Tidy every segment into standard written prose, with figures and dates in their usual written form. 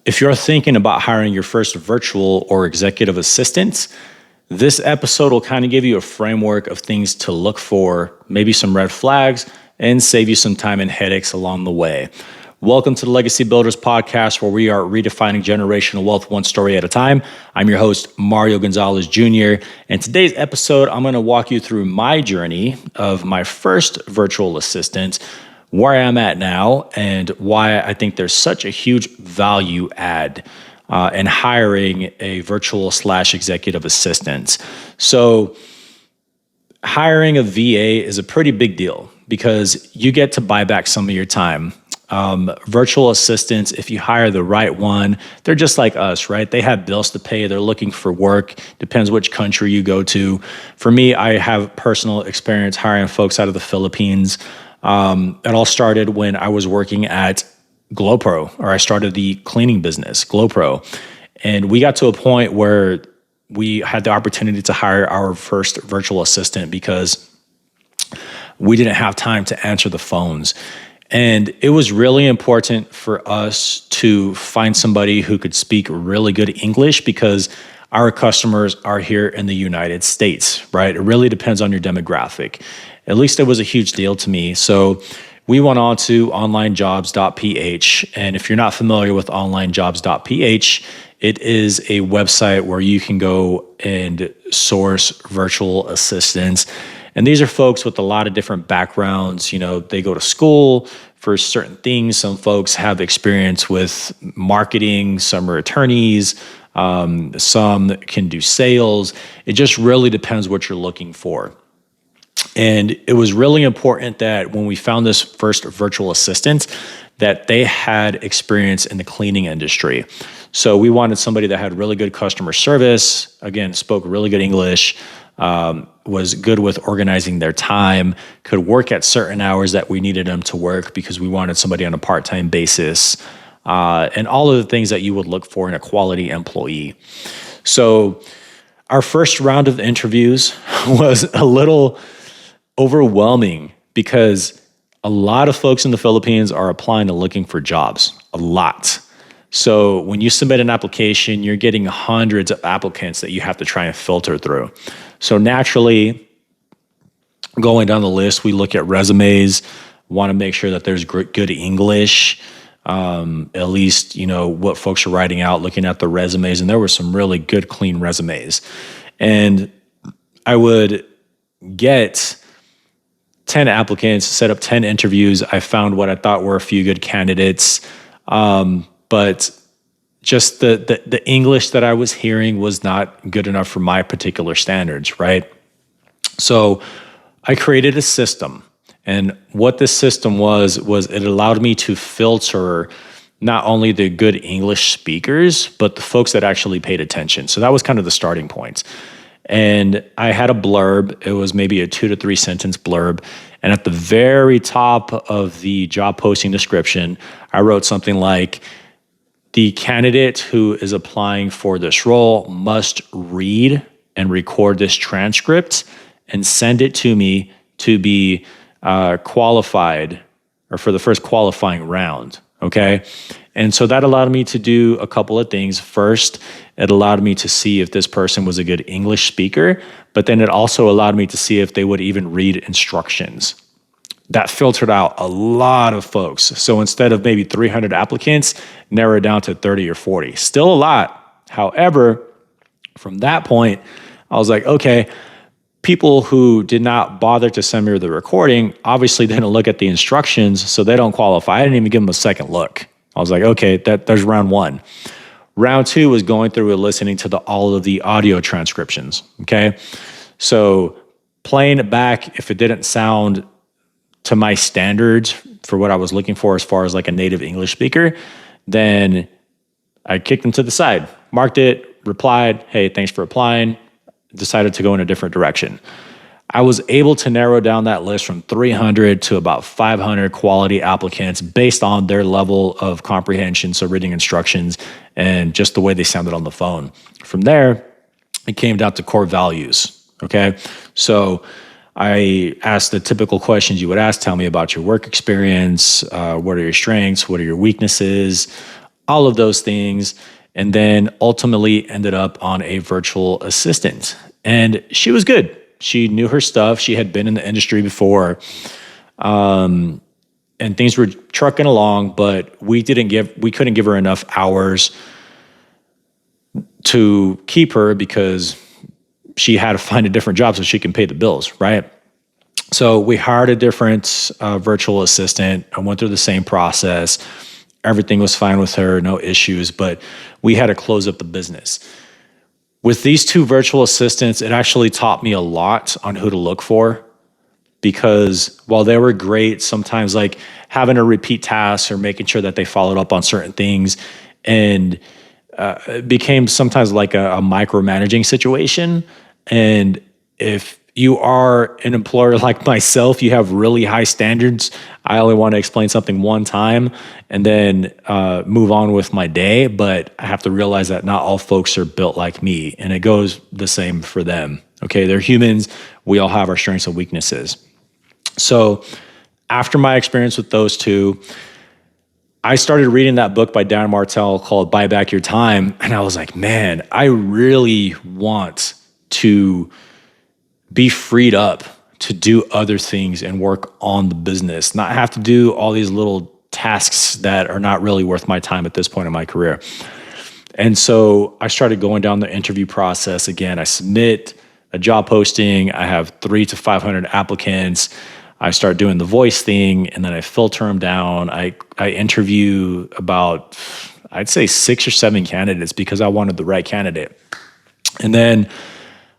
If you're thinking about hiring your first virtual or executive assistant, this episode will kind of give you a framework of things to look for, maybe some red flags, and save you some time and headaches along the way. Welcome to the Legacy Builders podcast, where we are redefining generational wealth one story at a time. I'm your host, Mario Gonzalez Jr. And today's episode, I'm going to walk you through my journey of my first virtual assistant, where I'm at now, and why I think there's such a huge value add in hiring a virtual/executive assistant. So hiring a VA is a pretty big deal because you get to buy back some of your time. Virtual assistants, if you hire the right one, they're just like us, right? They have bills to pay. They're looking for work. Depends which country you go to. For me, I have personal experience hiring folks out of the Philippines. It all started when I was working at GloPro, or I started the cleaning business, GloPro. And we got to a point where we had the opportunity to hire our first virtual assistant because we didn't have time to answer the phones. And it was really important for us to find somebody who could speak really good English because our customers are here in the United States, right? It really depends on your demographic. At least it was a huge deal to me. So we went on to onlinejobs.ph. And if you're not familiar with onlinejobs.ph, it is a website where you can go and source virtual assistants. And these are folks with a lot of different backgrounds. You know, they go to school for certain things. Some folks have experience with marketing. Some are attorneys. Some can do sales. It just really depends what you're looking for. And it was really important that when we found this first virtual assistant, that they had experience in the cleaning industry. So we wanted somebody that had really good customer service, again, spoke really good English, was good with organizing their time, could work at certain hours that we needed them to work because we wanted somebody on a part-time basis, and all of the things that you would look for in a quality employee. So our first round of interviews was a little overwhelming because a lot of folks in the Philippines are applying and looking for jobs, a lot. So when you submit an application, you're getting hundreds of applicants that you have to try and filter through. So naturally, going down the list, we look at resumes, want to make sure that there's good English, at least, you know, what folks are writing out, looking at the resumes. And there were some really good, clean resumes. And I would get 10 applicants, set up 10 interviews. I found what I thought were a few good candidates. But just the English that I was hearing was not good enough for my particular standards, right? So I created a system. And what this system was it allowed me to filter not only the good English speakers, but the folks that actually paid attention. So that was kind of the starting point. And I had a blurb. It was maybe a 2 to 3 sentence blurb. And at the very top of the job posting description, I wrote something like, the candidate who is applying for this role must read and record this transcript and send it to me to be qualified, or for the first qualifying round, okay? And so that allowed me to do a couple of things. First, it allowed me to see if this person was a good English speaker, but then it also allowed me to see if they would even read instructions. That filtered out a lot of folks. So instead of maybe 300 applicants, narrowed down to 30 or 40. Still a lot. However, from that point, I was like, okay, people who did not bother to send me the recording obviously didn't look at the instructions, so they don't qualify. I didn't even give them a second look. I was like, okay, there's round one. Round two was going through and listening to all of the audio transcriptions, okay? So playing it back, if it didn't sound to my standards for what I was looking for as far as like a native English speaker, then I kicked them to the side, marked it, replied, hey, thanks for applying, decided to go in a different direction. I was able to narrow down that list from 300 to about 500 quality applicants based on their level of comprehension, so reading instructions, and just the way they sounded on the phone. From there, it came down to core values, okay? So I asked the typical questions you would ask. Tell me about your work experience. What are your strengths? What are your weaknesses? all of those things, and then ultimately ended up on a virtual assistant. And she was good. She knew her stuff. She had been in the industry before. And things were trucking along, but we couldn't give her enough hours to keep her because she had to find a different job so she can pay the bills, right? So we hired a different virtual assistant. I went through the same process. Everything was fine with her, no issues, but we had to close up the business. With these two virtual assistants, it actually taught me a lot on who to look for, because while they were great, sometimes like having to repeat tasks or making sure that they followed up on certain things, and it became sometimes like a micromanaging situation. And if you are an employer like myself, you have really high standards. I only want to explain something one time and then move on with my day. But I have to realize that not all folks are built like me, and it goes the same for them. Okay, they're humans. We all have our strengths and weaknesses. So after my experience with those two, I started reading that book by Dan Martell called Buy Back Your Time. And I was like, man, I really want to be freed up to do other things and work on the business, not have to do all these little tasks that are not really worth my time at this point in my career. And so I started going down the interview process again. I submit a job posting. I have 300 to 500 applicants. I start doing the voice thing, and then I filter them down. I interview about, I'd say 6 or 7 candidates because I wanted the right candidate. And then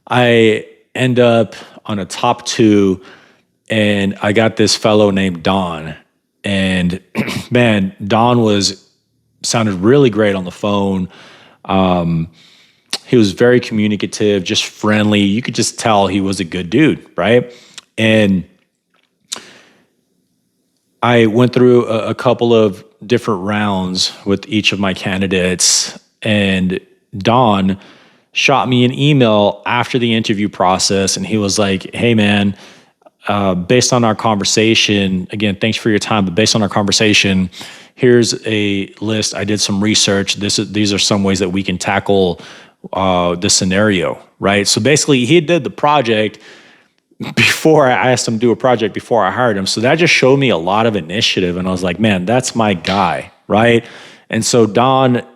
I end up on a top 2, and I got this fellow named Don. And man, Don sounded really great on the phone. He was very communicative, just friendly. You could just tell he was a good dude, right? And I went through a couple of different rounds with each of my candidates, and Don shot me an email after the interview process, and he was like, hey man, based on our conversation, again, thanks for your time, but based on our conversation, here's a list. I did some research. These are some ways that we can tackle this scenario, right? So basically he did the project before I asked him to do a project before I hired him. So that just showed me a lot of initiative. And I was like, man, that's my guy, right? And so Don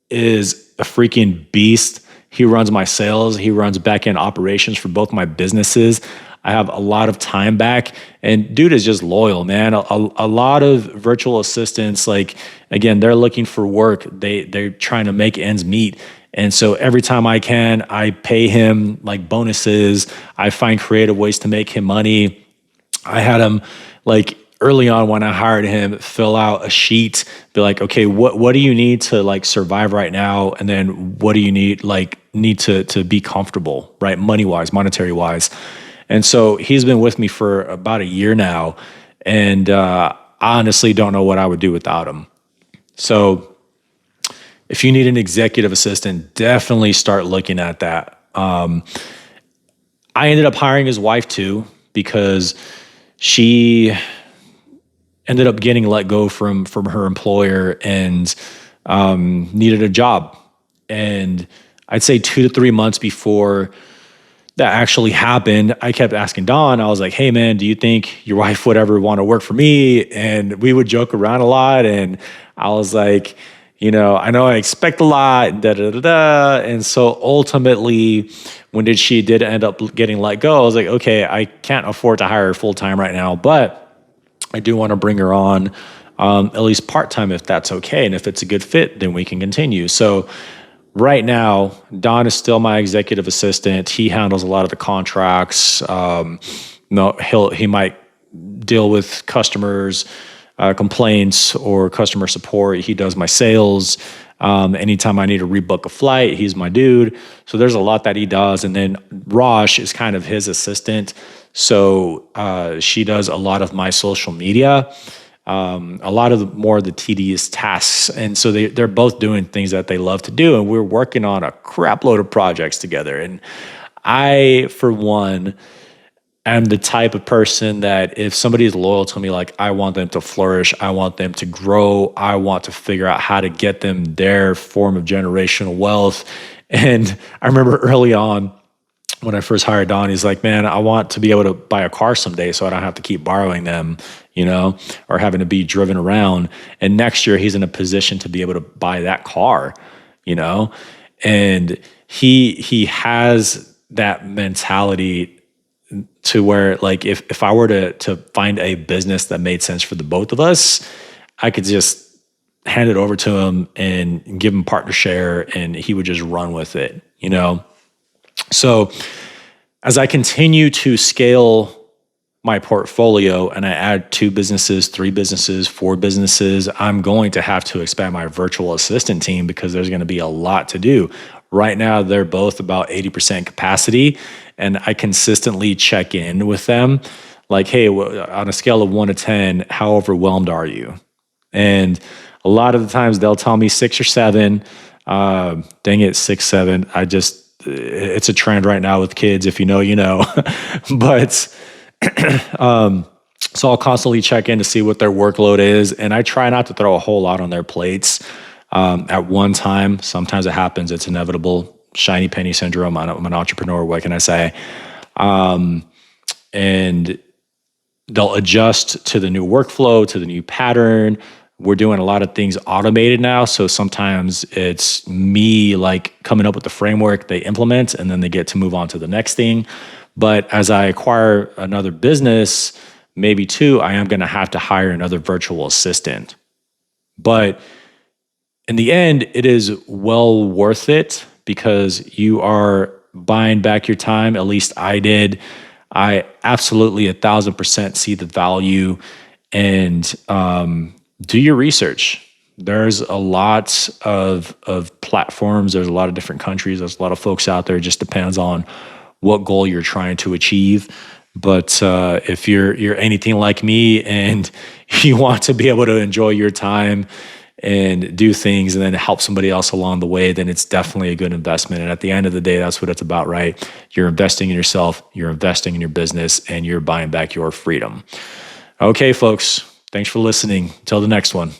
is a freaking beast. He runs my sales. He runs back-end operations for both my businesses. I have a lot of time back, and dude is just loyal, man. A lot of virtual assistants, like, again, they're looking for work. They're trying to make ends meet. And so every time I can, I pay him like bonuses. I find creative ways to make him money. I had him, like, early on when I hired him, fill out a sheet, be like, okay, what do you need to like survive right now? And then what do you need to be comfortable, right? Monetary wise. And so he's been with me for about a year now. And I honestly don't know what I would do without him. So if you need an executive assistant, definitely start looking at that. I ended up hiring his wife too, because she ended up getting let go from her employer and needed a job. And I'd say 2 to 3 months before that actually happened, I kept asking Don, I was like, hey man, do you think your wife would ever want to work for me? And we would joke around a lot. And I was like, I know I expect a lot, And so ultimately, when she did end up getting let go, I was like, okay, I can't afford to hire her full time right now, but I do want to bring her on at least part-time if that's okay. And if it's a good fit, then we can continue. So right now, Don is still my executive assistant. He handles a lot of the contracts. He might deal with customers, complaints or customer support. He does my sales. Anytime I need to rebook a flight, he's my dude. So there's a lot that he does. And then Raj is kind of his assistant. So she does a lot of my social media, a lot of more of the tedious tasks. And so they're both doing things that they love to do. And we're working on a crap load of projects together. And I, for one, am the type of person that if somebody is loyal to me, like I want them to flourish, I want them to grow, I want to figure out how to get them their form of generational wealth. And I remember early on when I first hired Don, he's like, man, I want to be able to buy a car someday so I don't have to keep borrowing them, or having to be driven around. And next year he's in a position to be able to buy that car, and he has that mentality to where, like, if I were to find a business that made sense for the both of us, I could just hand it over to him and give him partner share and he would just run with it, So as I continue to scale my portfolio and I add 2 businesses, 3 businesses, 4 businesses, I'm going to have to expand my virtual assistant team because there's going to be a lot to do. Right now, they're both about 80% capacity, and I consistently check in with them like, hey, on a scale of 1 to 10, how overwhelmed are you? And a lot of the times they'll tell me 6 or 7. Dang it, 6, 7. It's a trend right now with kids. If you know, you know. But so I'll constantly check in to see what their workload is, and I try not to throw a whole lot on their plates at one time. Sometimes it happens; it's inevitable. Shiny penny syndrome. I'm an entrepreneur. What can I say? And they'll adjust to the new workflow, to the new pattern. We're doing a lot of things automated now. So sometimes it's me like coming up with the framework they implement and then they get to move on to the next thing. But as I acquire another business, maybe 2, I am going to have to hire another virtual assistant. But in the end, it is well worth it because you are buying back your time. At least I did. I absolutely 1,000% see the value, and do your research. There's a lot of platforms. There's a lot of different countries. There's a lot of folks out there. It just depends on what goal you're trying to achieve. But if you're anything like me and you want to be able to enjoy your time and do things and then help somebody else along the way, then it's definitely a good investment. And at the end of the day, that's what it's about, right? You're investing in yourself, you're investing in your business, and you're buying back your freedom. Okay, folks, thanks for listening. Until the next one.